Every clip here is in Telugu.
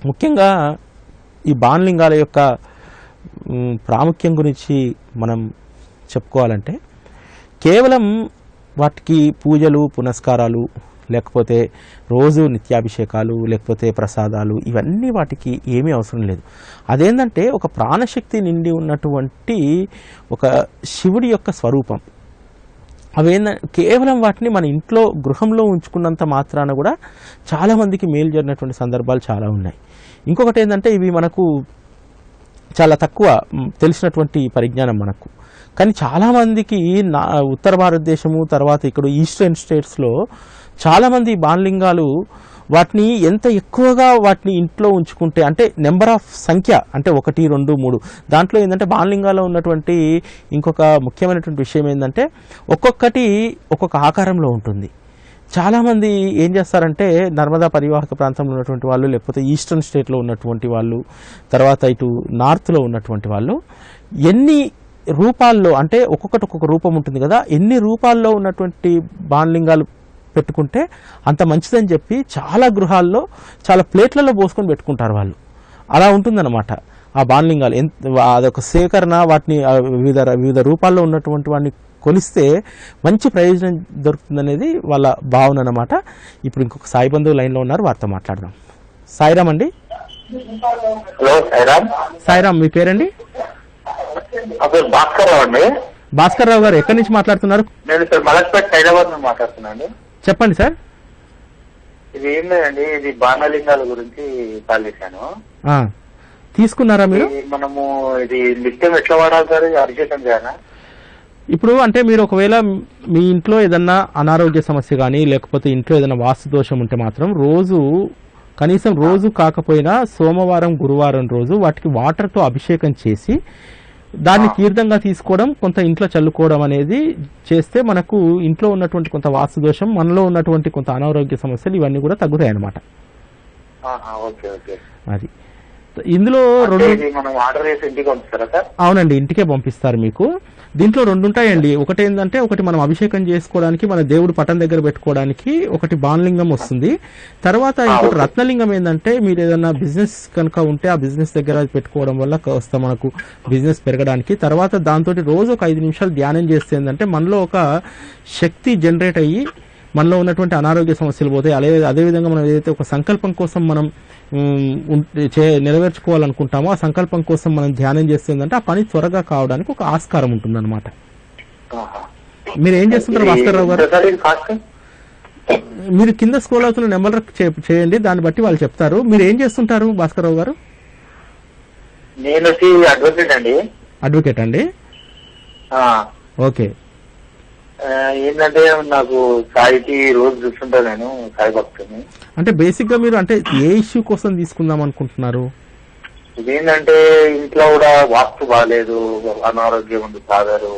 ముఖ్యంగా ఈ బాణలింగాల యొక్క ప్రాముఖ్యం గురించి మనం చెప్పుకోవాలంటే కేవలం వాటికి పూజలు పునస్కారాలు లేకపోతే రోజు నిత్యాభిషేకాలు లేకపోతే ప్రసాదాలు ఇవన్నీ వాటికి ఏమీ అవసరం లేదు. అదేంటంటే ఒక ప్రాణశక్తి నిండి ఉన్నటువంటి ఒక శివుడి యొక్క స్వరూపం. కేవలం వాటిని మన ఇంట్లో గృహంలో ఉంచుకున్నంత మాత్రాన కూడా చాలామందికి మేలు జరిగినటువంటి సందర్భాలు చాలా ఉన్నాయి. ఇంకొకటి ఏంటంటే ఇవి మనకు చాలా తక్కువ తెలిసినటువంటి పరిజ్ఞానం మనకు. కానీ చాలామందికి ఉత్తర భారతదేశము తర్వాత ఇక్కడ ఈస్టర్న్ స్టేట్స్లో చాలామంది బాణలింగాలు వాటిని ఎంత ఎక్కువగా వాటిని ఇంట్లో ఉంచుకుంటే అంటే నెంబర్ ఆఫ్ సంఖ్య అంటే 1, 2, 3 దాంట్లో ఏంటంటే బాణలింగాల్లో ఉన్నటువంటి ఇంకొక ముఖ్యమైనటువంటి విషయం ఏంటంటే ఒక్కొక్కటి ఒక్కొక్క ఆకారంలో ఉంటుంది. చాలామంది ఏం చేస్తారంటే నర్మదా పరివాహక ప్రాంతంలో ఉన్నటువంటి వాళ్ళు లేకపోతే ఈస్టర్న్ స్టేట్లో ఉన్నటువంటి వాళ్ళు తర్వాత ఇటు నార్త్లో ఉన్నటువంటి వాళ్ళు ఎన్ని రూపాల్లో అంటే ఒక్కొక్కటి ఒక్కొక్క రూపం ఉంటుంది కదా, ఎన్ని రూపాల్లో ఉన్నటువంటి బాణలింగాలు పెట్టుకుంటే అంత మంచిదని చెప్పి చాలా గృహాల్లో చాలా ప్లేట్లలో పోసుకొని పెట్టుకుంటారు వాళ్ళు. అలా ఉంటుందన్నమాట ఆ బాణలింగాలు. అదొక సేకరణ, వాటిని వివిధ రూపాల్లో ఉన్నటువంటి వాటిని కొలిస్తే మంచి ప్రయోజనం దొరుకుతుందనేది వాళ్ళ భావన అన్నమాట. ఇప్పుడు ఇంకొక సాయి బంధువు లైన్లో ఉన్నారు, వారితో మాట్లాడదాం. సాయిరామ్ అండి. హలో సాయిరామ్. సాయిరామ్, మీ పేరండి? భాస్కర్ రావు అండి. భాస్కర్ రావు గారు ఎక్కడి నుంచి మాట్లాడుతున్నారు? నేను సార్ మలక్పేట హైదరాబాద్ నుంచి మాట్లాడుతున్నాను. చెప్పండి సార్. ఇది ఏం లేదండి, ఇది బాణలింగాల గురించి కాల్ చేశాను. తీసుకున్నారా మీరు? మనము ఇది నిత్యం ఎట్లా వాడాలి సార్? అభిషేకం చేయాలా? ఇప్పుడు అంటే మీరు ఒకవేళ మీ ఇంట్లో ఏదన్నా అనారోగ్య సమస్య కానీ లేకపోతే ఇంట్లో ఏదైనా వాస్తు దోషం ఉంటే మాత్రం కనీసం రోజు కాకపోయినా సోమవారం గురువారం రోజు వాటికి వాటర్తో అభిషేకం చేసి దాన్ని తీర్థంగా తీసుకోవడం, కొంత ఇంట్లో చల్లుకోవడం అనేది చేస్తే మనకు ఇంట్లో ఉన్నటువంటి కొంత వాస్తు దోషం, మనలో ఉన్నటువంటి కొంత అనారోగ్య సమస్యలు ఇవన్నీ కూడా తగ్గుతాయి అన్నమాట. అది ఇందులో అవునండి, ఇంటికే పంపిస్తారు మీకు. దీంట్లో 2 ఉంటాయండి. ఒకటి ఏంటంటే ఒకటి మనం అభిషేకం చేసుకోవడానికి మన దేవుడు పటం దగ్గర పెట్టుకోవడానికి ఒకటి బాణలింగం వస్తుంది. తర్వాత ఇంకోటి రత్నలింగం ఏంటంటే మీరు ఏదైనా బిజినెస్ కనుక ఉంటే ఆ బిజినెస్ దగ్గర పెట్టుకోవడం వల్ల కాస్త మనకు బిజినెస్ పెరగడానికి. తర్వాత దాంతో రోజు ఒక 5 నిమిషాలు ధ్యానం చేస్తే ఏంటంటే మనలో ఒక శక్తి జనరేట్ అయ్యి మనలో ఉన్నటువంటి అనారోగ్య సమస్యలు పోతాయి. అదేవిధంగా మనం ఏదైతే ఒక సంకల్పం కోసం మనం నెరవేర్చుకోవాలనుకుంటామో ఆ సంకల్పం కోసం మనం ధ్యానం చేస్తుందంటే ఆ పని త్వరగా కావడానికి ఒక ఆస్కారం ఉంటుందన్నమాట. మీరు ఏం చేస్తుంటారు భాస్కర్ రావు గారు? మీరు కింద స్క్రోల్ అవుతున్న నెంబర్ చేయండి, దాన్ని బట్టి వాళ్ళు చెప్తారు. మీరు ఏం చేస్తుంటారు భాస్కర్ రావు గారు? నేను అడ్వకేట్ అండి. ఓకే. ఏంటంటే నాకు సాయికి రోజు చూస్తుంటా, నేను సాయి భక్తుని. అంటే బేసిక్ గా మీరు అంటే ఏ ఇష్యూ కోసం తీసుకుందాం అనుకుంటున్నారు? ఇదేంటంటే ఇంట్లో కూడా వాస్తు బాగాలేదు, అనారోగ్యం ఉంది, ఫాదరు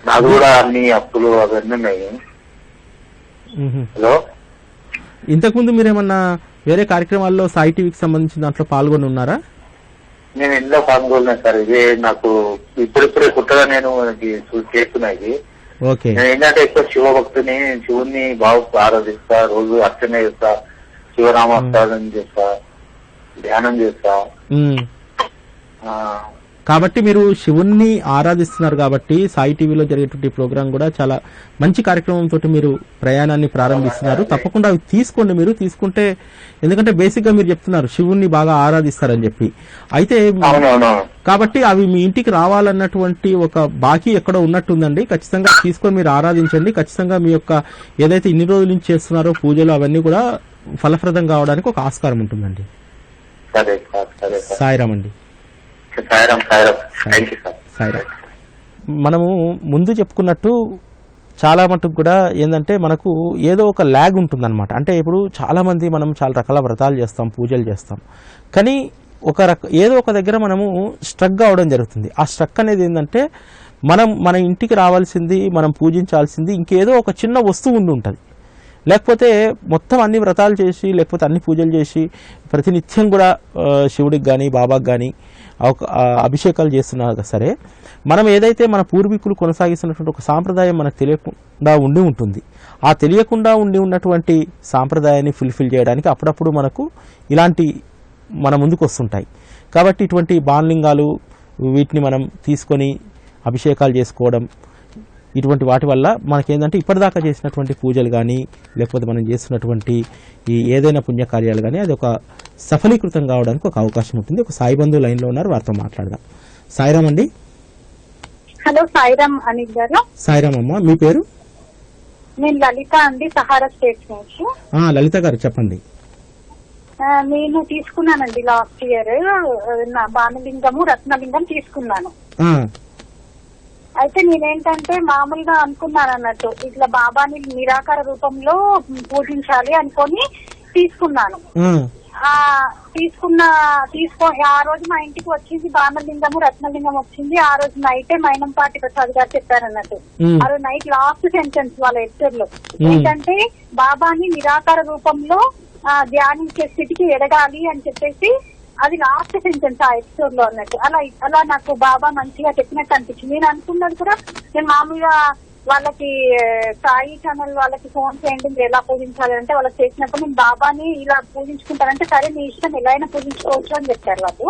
నాకు కూడా అన్ని అప్పులు అవన్నీ ఉన్నాయి. హలో, ఇంతకుముందు మీరేమన్నా వేరే కార్యక్రమాల్లో సాయి టీవీకి సంబంధించిన దాంట్లో పాల్గొని ఉన్నారా? నేను ఇంట్లో పాల్గొన్నాను సార్. ఇదే నాకు ఇప్పుడిప్పుడే కుట్టగా నేను చేస్తున్నాయి. నేను ఏంటంటే ఎక్కువ శివభక్తుని, శివుణ్ణి బాగా ఆరాధిస్తా, రోజు అర్చన చేస్తా, శివనామస్కారం చేస్తా, ధ్యానం చేస్తా. కాబట్టి మీరు శివుణ్ణి ఆరాధిస్తున్నారు కాబట్టి సాయి టీవీలో జరిగేటువంటి ప్రోగ్రాం కూడా చాలా మంచి కార్యక్రమంతో మీరు ప్రయాణాన్ని ప్రారంభిస్తున్నారు. తప్పకుండా అవి తీసుకోండి. మీరు తీసుకుంటే, ఎందుకంటే బేసిక్ గా మీరు చెప్తున్నారు శివుణ్ణి బాగా ఆరాధిస్తారని చెప్పి. అయితే కాబట్టి అవి మీ ఇంటికి రావాలన్నటువంటి ఒక బాకీ ఎక్కడో ఉన్నట్టుందండి. ఖచ్చితంగా తీసుకొని మీరు ఆరాధించండి. ఖచ్చితంగా మీ యొక్క ఏదైతే ఇన్ని రోజుల నుంచి చేస్తున్నారో పూజలు అవన్నీ కూడా ఫలప్రదం కావడానికి ఒక ఆస్కారం ఉంటుందండి. సాయిరామ్ అండి. మనము ముందు చెప్పుకున్నట్టు చాలా మటుకు కూడా ఏంటంటే మనకు ఏదో ఒక ల్యాగ్ ఉంటుందన్నమాట. అంటే ఇప్పుడు చాలామంది మనం చాలా రకాల వ్రతాలు చేస్తాం, పూజలు చేస్తాం, కానీ ఏదో ఒక దగ్గర మనము స్ట్రక్ అవడం జరుగుతుంది. ఆ స్ట్రక్ అనేది ఏంటంటే మన ఇంటికి రావాల్సింది, మనం పూజించాల్సింది ఇంకేదో ఒక చిన్న వస్తువు ఉంటుంది. లేకపోతే మొత్తం అన్ని వ్రతాలు చేసి లేకపోతే అన్ని పూజలు చేసి ప్రతినిత్యం కూడా శివుడికి కానీ బాబాకి కానీ అభిషేకాలు చేస్తున్నా సరే మనం ఏదైతే మన పూర్వీకులు కొనసాగిస్తున్నటువంటి ఒక సాంప్రదాయం మనకు తెలియకుండా ఉండి ఉంటుంది. ఆ తెలియకుండా ఉండి ఉన్నటువంటి సాంప్రదాయాన్ని ఫుల్ఫిల్ చేయడానికి అప్పుడప్పుడు మనకు ఇలాంటి మన ముందుకు వస్తుంటాయి. కాబట్టి ఇటువంటి బాణలింగాలు వీటిని మనం తీసుకొని అభిషేకాలు చేసుకోవడం, ఇటువంటి వాటి వల్ల మనకేంటంటే ఇప్పటిదాకా చేసినటువంటి పూజలు కానీ లేకపోతే మనం చేస్తున్నటువంటి ఈ ఏదైనా పుణ్యకార్యాలు కానీ అది ఒక సఫలీకృతం కావడానికి ఒక అవకాశం ఉంటుంది. ఒక సాయి బంధు లైన్లో ఉన్నారు, వారితో మాట్లాడదాం. సాయిరామ్ అండి. హలో, సాయిరామ్ అనిల్ గారు. సాయిరామ్ అమ్మ, మీ పేరు? నేను లలిత అండి, సహారా స్టేట్స్ నుంచి. లలిత గారు చెప్పండి. నేను తీసుకున్నానండి లాస్ట్ ఇయర్ బాణలింగము రత్నలింగం తీసుకున్నాను. అయితే నేనేంటంటే మామూలుగా అనుకున్నాను అన్నట్టు, ఇట్లా బాబాని నిరాకార రూపంలో పూజించాలి అనుకొని తీసుకున్నాను. ఆ రోజు మా ఇంటికి వచ్చింది బాణలింగము రత్నలింగం వచ్చింది. ఆ రోజు నైటే మైనంపాటి ప్రసాద్ గారు చెప్పారన్నట్టు. ఆ రోజు నైట్ లాస్ట్ సెంటెన్స్ వాళ్ళ ఎడిటర్ లో ఏంటంటే బాబాని నిరాకార రూపంలో ధ్యానించే స్థితికి ఎదగాలి అని చెప్పేసి అది లాస్ట్ సెంటెన్స్ ఆ ఎపిసోడ్ లో అన్నట్టు. అలా నాకు బాబా మంచిగా చెప్పినట్టు అనిపించింది. నేను అనుకున్నది కూడా, నేను మామూలుగా వాళ్ళకి సాయి ఛానల్ వాళ్ళకి ఫోన్ చేయండి మీరు ఎలా పూజించాలి అంటే వాళ్ళకి చేసినప్పుడు నేను బాబాని ఇలా పూజించుకుంటానంటే సరే మీ ఇష్టం ఎలా అయినా పూజించుకోవచ్చు అని చెప్పారు వాళ్ళు.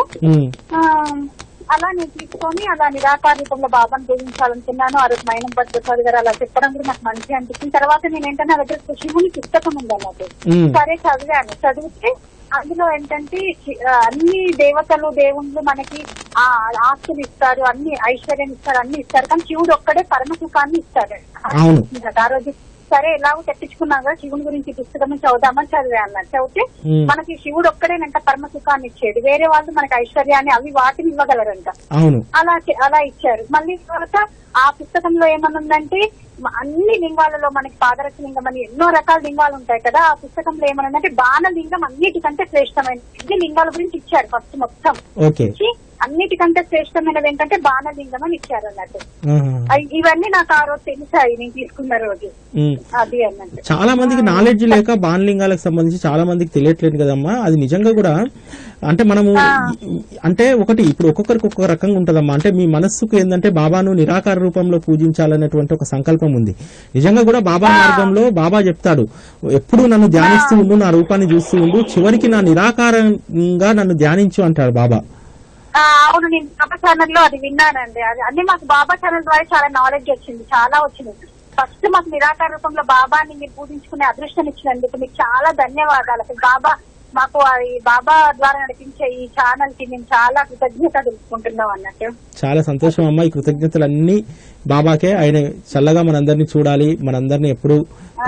అలా నేను తీసుకొని అలా నిరాకార రూపంలో బాబాని పూజించాలనుకున్నాను. ఆ రోజు మైనంపాటి ప్రసాద్ గారు అలా చెప్పడం కూడా నాకు మంచిగా అనిపించింది. తర్వాత నేను ఏంటంటే నా దగ్గర శివుని పుస్తకం ఉంది అన్నట్టు. సరే చదివాను. చదివితే అందులో ఏంటంటే అన్ని దేవతలు దేవుళ్ళు మనకి ఆస్తులు ఇస్తారు, అన్ని ఐశ్వర్యం ఇస్తారు, అన్ని ఇస్తారు, కానీ శివుడు ఒక్కడే పరమ సుఖాన్ని ఇస్తాడు. ఆ రోజు సరే ఎలాగో తెప్పించుకున్నాం కదా శివుని గురించి పుస్తకం చదువుదామని చదివా అన్నారు. చదివితే మనకి శివుడు ఒక్కడేనంట పరమ సుఖాన్ని ఇచ్చేది, వేరే వాళ్ళు మనకి ఐశ్వర్యాన్ని అవి వాటిని ఇవ్వగలరంట. అలా ఇచ్చారు. మళ్ళీ తర్వాత ఆ పుస్తకంలో ఏమనుందంటే అన్ని లింగాలలో మనకి పాదరస లింగం అని ఎన్నో రకాల లింగాలు ఉంటాయి కదా. ఆ పుస్తకంలో ఏమనుందంటే బాణలింగం అన్నిటికంటే శ్రేష్టమైన లింగాల గురించి ఇచ్చారు. ఫస్ట్ మొత్తం అన్నిటికంటే శ్రేష్టమైనది ఏంటంటే బాణలింగం అని ఇచ్చారు అన్నట్టు. ఇవన్నీ నాకు ఆ రోజు తెలిసాయి నేను తీసుకున్న రోజు. అది అన్నట్టు చాలా మందికి నాలెడ్జ్ లేక బాణలింగాలకు సంబంధించి చాలా మందికి తెలియట్లేదు కదమ్మా. అది నిజంగా కూడా అంటే మనము అంటే ఒకటి ఇప్పుడు ఒక్కొక్కరికి ఒక్కొక్క రకంగా ఉంటదమ్మా. అంటే మీ మనస్సుకు ఏంటంటే బాబాను నిరాకార రూపంలో పూజించాలనేటువంటి ఒక సంకల్పం ఉంది. నిజంగా కూడా బాబా మార్గంలో బాబా చెప్తాడు, ఎప్పుడు నన్ను ధ్యానిస్తూ ఉండు, నా రూపాన్ని చూస్తూ ఉండు, చివరికి నా నిరాకారంగా నన్ను ధ్యానించు అంటాడు బాబా. అవును, నేను బాబా ఛానల్ లో అది విన్నానండి. అది అన్ని మాకు బాబా ఛానల్ ద్వారా చాలా నాలెడ్జ్ వచ్చింది, చాలా వచ్చింది. ఫస్ట్ మాకు నిరాకార రూపంలో బాబాని మీరు పూజించుకునే అదృష్టం ఇచ్చినందుకు మీకు చాలా ధన్యవాదాలు. బాబా మాకు బాబా ద్వారా నడిపించే ఈ ఛానల్ కి మేము చాలా కృతజ్ఞత తెలుసుకుంటున్నాం అన్నట్టు. చాలా సంతోషం అమ్మా. ఈ కృతజ్ఞతలన్నీ బాబాకే. ఆయన చల్లగా మనందరినీ చూడాలి, మనందరినీ ఎప్పుడు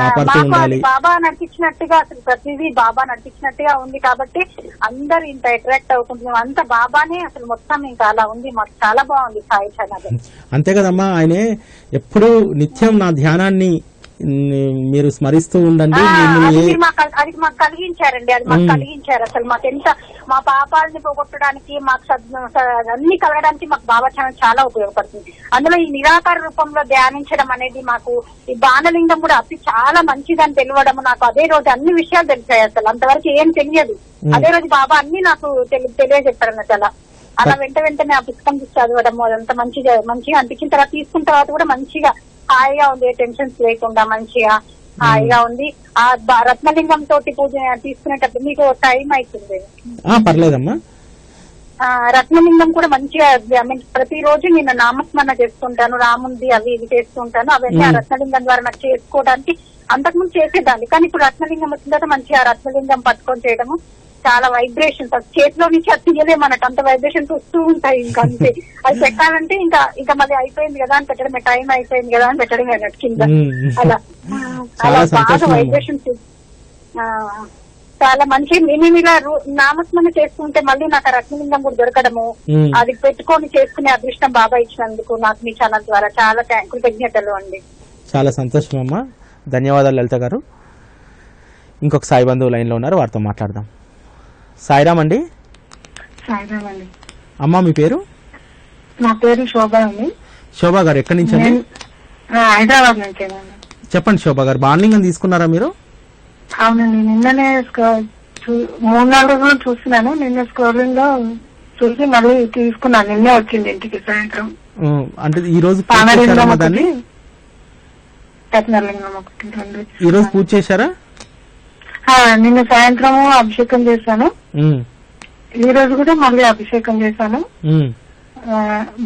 కాపాడుతూ ఉండాలి. బాబా నడిపించినట్టుగా అసలు ప్రతిదీ బాబా నడిపించినట్టుగా ఉంది కాబట్టి అందరు ఇంత అట్రాక్ట్ అవుతుంటున్నాం. అంత బాబానే అసలు మొత్తం ఇంకా అలా ఉంది. మాకు చాలా బాగుంది సాయి ఛానల్. అంతే కదమ్మా. ఆయనే ఎప్పుడు నిత్యం నా ధ్యానాన్ని మీరు స్మరిస్తూ ఉండండి. అది మాకు కలిగించారండి, అది మాకు కలిగించారు. అసలు మాకు ఎంత మా పాపాలని పోగొట్టడానికి మాకు అన్ని కలగడానికి మాకు బాబా ఛానల్ చాలా ఉపయోగపడుతుంది. అందులో ఈ నిరాకార రూపంలో ధ్యానించడం అనేది మాకు ఈ బాణలింగం కూడా అతి చాలా మంచిదని తెలియడం నాకు అదే రోజు అన్ని విషయాలు తెలిసాయి. అసలు అంతవరకు ఏం తెలియదు. అదే రోజు బాబా అన్ని నాకు తెలియజెప్పారు అన్నట్టు. అలా వెంటనే ఆ పుస్తకం చదవడం అదంతా మంచిగా అనిపించిన తర్వాత తీసుకున్న తర్వాత కూడా మంచిగా హాయిగా ఉంది, టెన్షన్స్ లేకుండా మంచిగా హాయిగా ఉంది. ఆ రత్నలింగం తోటి పూజ తీసుకునేటప్పుడు మీకు టైం అవుతుంది. పర్లేదమ్మా. రత్నలింగం కూడా మంచిగా ప్రతిరోజు నేను నామస్మరణ చేసుకుంటాను, రాముంది అవి ఇవి చేస్తుంటాను. అవన్నీ ఆ రత్నలింగం ద్వారా నాకు చేసుకోవడానికి అంతకుముందు చేసేదాన్ని, కానీ ఇప్పుడు రత్నలింగం వచ్చిన తర్వాత మంచిగా ఆ రత్నలింగం పట్టుకొని చేయడము చాలా వైబ్రేషన్స్ చేతిలో నుంచి అది తీయలే, మనకు అంత వైబ్రేషన్స్ వస్తూ ఉంటాయి. ఇంకా అంతే అది పెట్టాలంటే ఇంకా మళ్ళీ అయిపోయింది కదా అని పెట్టడమే, టైం అయిపోయింది కదా అని పెట్టడమే అన్నట్టు కింద. అలా బాగా వైబ్రేషన్స్ చాలా మంచి. మేము ఇలా నామస్మరణ చేసుకుంటే మళ్ళీ నాకు ఆ రత్నలింగం కూడా దొరకడము, అది పెట్టుకొని చేసుకునే అదృష్టం బాబా ఇచ్చినందుకు నాకు మీ ఛానల్ ద్వారా చాలా కృతజ్ఞతలు అండి. చాలా సంతోషం అమ్మా. ధన్యవాదాలు లలిత గారు. ఇంకొక సాయి బంధువు లైన్ లో ఉన్నారు, వారితో మాట్లాడదాం. సాయిరామ్ అండి. సాయిరామ్ అండి. అమ్మా మీ పేరు? నా పేరు శోభ అండి. శోభా గారు ఎక్కడి నుంచి అండి? హైదరాబాద్ నుంచి. చెప్పండి శోభా గారు, బాణలింగం తీసుకున్నారా మీరు? అవునండి, నిన్ననే 3-4 రోజులు చూస్తున్నాను. నిన్న స్క్రోలింగ్ లో చూసి మళ్ళీ తీసుకున్నాను. నిన్నే వచ్చింది ఇంటికి సాయంత్రం. అంటే ఈ రోజు పానలింగం ఒకటి, రత్నలింగం ఒకటి, 2 ఈ రోజు పూజ చేశారా? నిన్న సాయంత్రం అభిషేకం చేశాను. ఈ రోజు కూడా మళ్ళీ అభిషేకం చేశాను.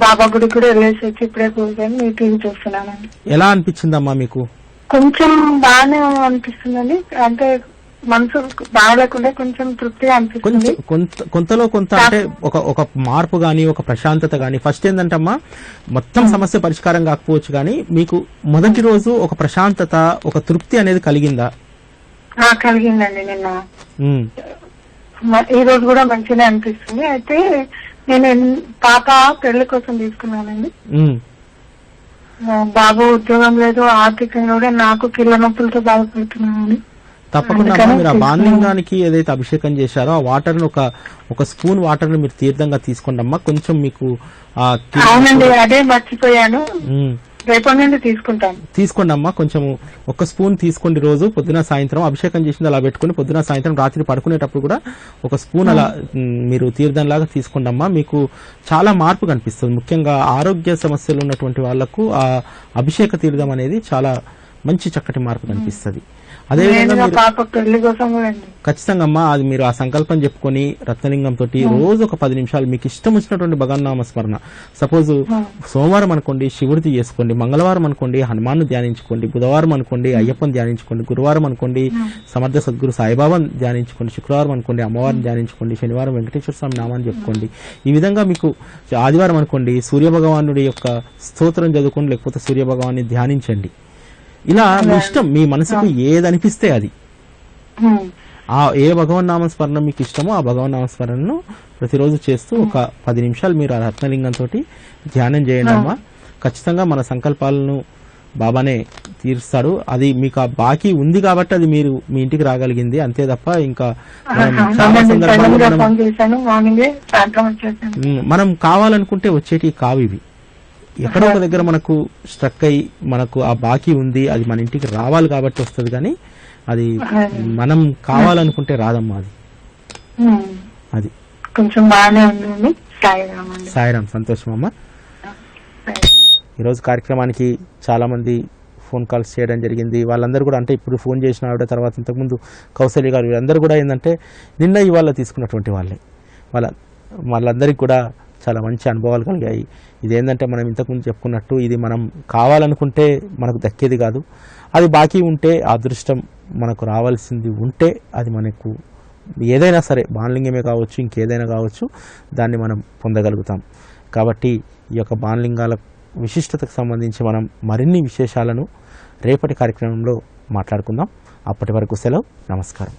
బాబా గుడి కూడా వెళ్ళేసి వచ్చి ఇప్పుడే కూర్చొని మీ టీవీ చూస్తున్నానండి. ఎలా అనిపించిందమ్మా మీకు? కొంచెం బాగానే అనిపిస్తుందండి. అంటే మనసు బాగాలేకుండా కొంచెం తృప్తిగా అనిపిస్తుంది. కొంతలో కొంత అంటే ఒక మార్పు గాని, ఒక ప్రశాంతత గాని. ఫస్ట్ ఏంటంటే అమ్మా, మొత్తం సమస్య పరిష్కారం కాకపోవచ్చు గానీ మీకు మొదటి రోజు ఒక ప్రశాంతత, ఒక తృప్తి అనేది కలిగిందా? కలిగిందండి. నిన్న ఈ రోజు కూడా మంచిగా అనిపిస్తుంది. అయితే నేను పాప పెళ్లి కోసం తీసుకున్నానండి. బాబు ఉద్యోగం లేదు, ఆర్థికంగా కూడా నాకు కీళ్ళ నొప్పులతో బాధపడుతున్నాను. తప్పకుండా మీరు ఆ బాణలింగానికి ఏదైతే అభిషేకం చేశారో ఆ వాటర్ ను ఒక స్పూన్ వాటర్ ను మీరు తీర్థంగా తీసుకోండి అమ్మా. కొంచెం మీకు అవునండి, అదే మర్చిపోయాను. రేపటి నుండి తీసుకోండి అమ్మా. కొంచెం ఒక స్పూన్ తీసుకోండి రోజు, పొద్దున సాయంత్రం. అభిషేకం చేసింది అలా పెట్టుకుని పొద్దున సాయంత్రం రాత్రి పడుకునేటప్పుడు కూడా ఒక స్పూన్ అలా మీరు తీర్థంలాగా తీసుకోండి అమ్మా. మీకు చాలా మార్పు కనిపిస్తుంది. ముఖ్యంగా ఆరోగ్య సమస్యలు ఉన్నటువంటి వాళ్లకు ఆ అభిషేక తీర్థం అనేది చాలా మంచి చక్కటి మార్పు కనిపిస్తుంది. అదేవిధంగా ఖచ్చితంగా అమ్మా, అది మీరు ఆ సంకల్పం చెప్పుకొని రత్నలింగం తోటి రోజు ఒక 10 నిమిషాలు మీకు ఇష్టం వచ్చినటువంటి భగవన్నామ స్మరణ. సపోజ్ సోమవారం అనుకోండి శివుడిది చేసుకోండి, మంగళవారం అనుకోండి హనుమాన్ను ధ్యానించుకోండి, బుధవారం అనుకోండి అయ్యప్పని ధ్యానించుకోండి, గురువారం అనుకోండి సమర్థ సద్గురు సాయిబాబాను ధ్యానించుకోండి, శుక్రవారం అనుకోండి అమ్మవారిని ధ్యానించుకోండి, శనివారం వెంకటేశ్వర స్వామి నామాన్ని చెప్పుకోండి. ఈ విధంగా మీకు ఆదివారం అనుకోండి సూర్య భగవానుడి యొక్క స్తోత్రం చదువుకోండి, లేకపోతే సూర్య భగవాన్ని ధ్యానించండి. ఇలా మీ ఇష్టం, మీ మనసుకు ఏది అనిపిస్తే అది, ఏ భగవన్ నామస్మరణ మీకు ఇష్టమో ఆ భగవన్ నామస్మరణను ప్రతిరోజు చేస్తూ ఒక 10 నిమిషాలు మీరు ఆ రత్నలింగంతో ధ్యానం చేయండి అమ్మా. ఖచ్చితంగా మన సంకల్పాలను బాబానే తీరుస్తాడు. అది మీకు ఆ బాకీ ఉంది కాబట్టి అది మీరు మీ ఇంటికి రాగలిగింది, అంతే తప్ప ఇంకా మనం కావాలనుకుంటే వచ్చేటి కావు ఇవి. ఎక్కడో ఒక దగ్గర మనకు స్ట్రక్ అయ్యి మనకు ఆ బాకీ ఉంది, అది మన ఇంటికి రావాలి కాబట్టి వస్తుంది, కానీ అది మనం కావాలనుకుంటే రాదమ్మా. అది కొంచెం బాగానే ఉంది. సాయిరామ్. సంతోషం అమ్మా. ఈరోజు కార్యక్రమానికి చాలా మంది ఫోన్ కాల్స్ చేయడం జరిగింది. వాళ్ళందరూ కూడా అంటే ఇప్పుడు ఫోన్ చేసిన ఆవిడ, తర్వాత ఇంతకుముందు కౌశల్య గారు, వీళ్ళందరూ కూడా ఏంటంటే నిన్న ఇవాళ తీసుకున్నటువంటి వాళ్ళే. వాళ్ళందరికీ కూడా చాలా మంచి అనుభవాలు కలిగాయి. ఇదేంటంటే మనం ఇంతకుముందు చెప్పుకున్నట్టు ఇది మనం కావాలనుకుంటే మనకు దక్కేది కాదు. అది బాకీ ఉంటే, అదృష్టం మనకు రావాల్సింది ఉంటే అది మనకు ఏదైనా సరే, బాణలింగమే కావచ్చు ఇంకేదైనా కావచ్చు, దాన్ని మనం పొందగలుగుతాం. కాబట్టి ఈ యొక్క బాణలింగాల విశిష్టతకు సంబంధించి మనం మరిన్ని విశేషాలను రేపటి కార్యక్రమంలో మాట్లాడుకుందాం. అప్పటి వరకు సెలవు. నమస్కారం.